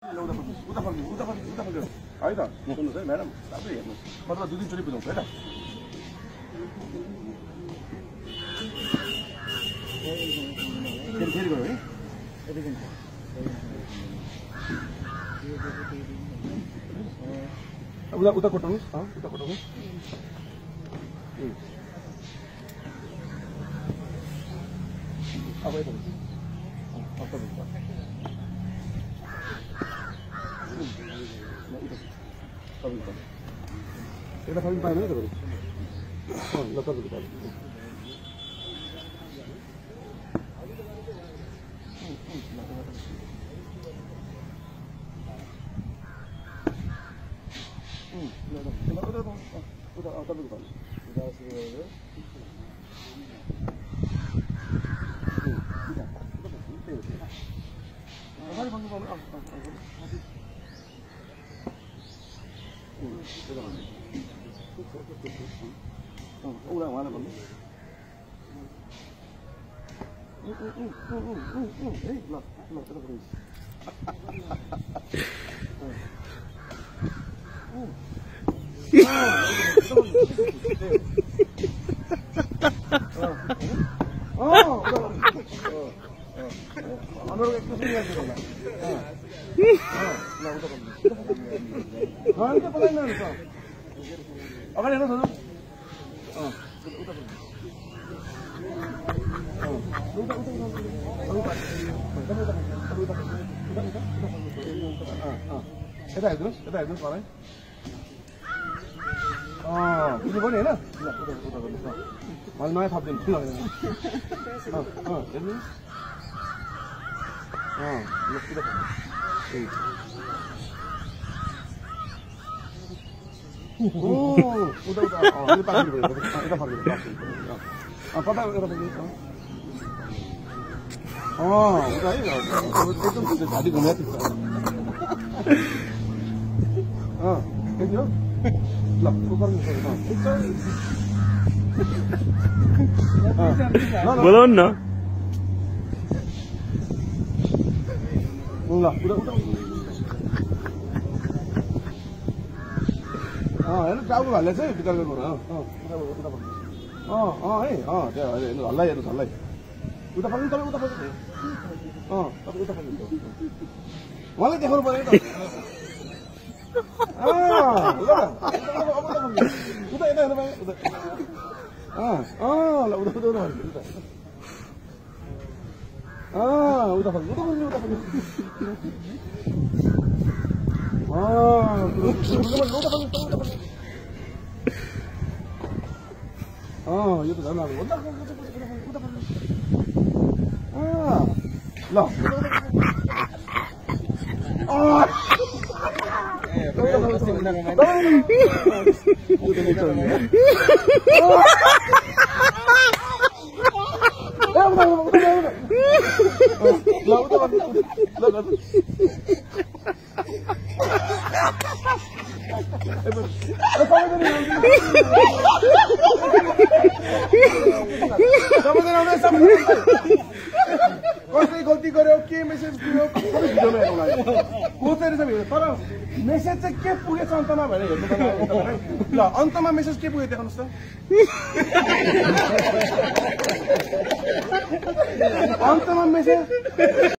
है त सुन्नुहोस् है म्याडम तपाईँ हेर्नुहोस् मतलब 2 दिनचोटि बुझाउँछ है त फेरि गयो है उता कोटाउनुहोस् उता कोटाउनुहोस् अब यता एउटा फर्किङ पाएन है तपाईँले ल तपाईँको पाएँ उड़ा वहाँ भन्नु अगाडि हेर्नुहोस् यता हेर्नुहोस् मलाई बुझ्नु पर्ने होइन मैले नयाँ थपिदिनु घाटी घुमेको ल बोलाउनु न ल हेर्नु टाउको हाल्ने चाहिँ विकल्प गर्नु है त्यहाँ हल्लाइ हेर्नुहोस् हल्लाइ उता फर्किनु तपाईँ उता फर्किनु तपाईँ उता फर्किनु उहाँलाई देखाउनु पऱ्यो नि त उता यता हेर्नु पाएँ ल उता फर्किनु यो त झन् अब ल कसले गल्ती गर्यो के मेसेज दियो भिडियोमा हेर्नु लाग्यो कोचेर चाहिँ तर मेसेज चाहिँ के पुगेछ अन्तमा भनेर हेर्नु ल अन्तमा मेसेज के पुग्यो देखाउनुहोस् त अन्तमा मेसेज